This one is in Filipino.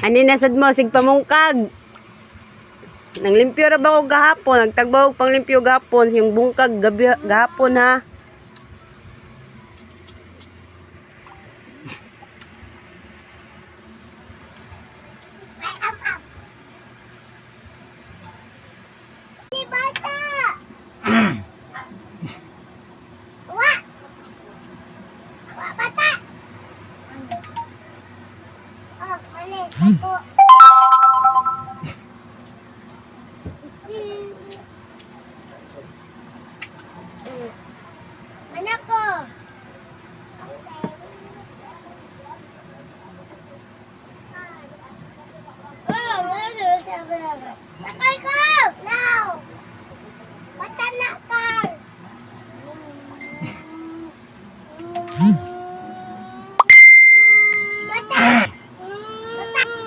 Ani nasad mo, sig pamungkag. Nanglimpyo ra ba ko gahapon? Nagtagbaw pang limpyo gahapon. Yung bungkag gabi, gahapon ha. Ako. Anak ko. Sakay ka!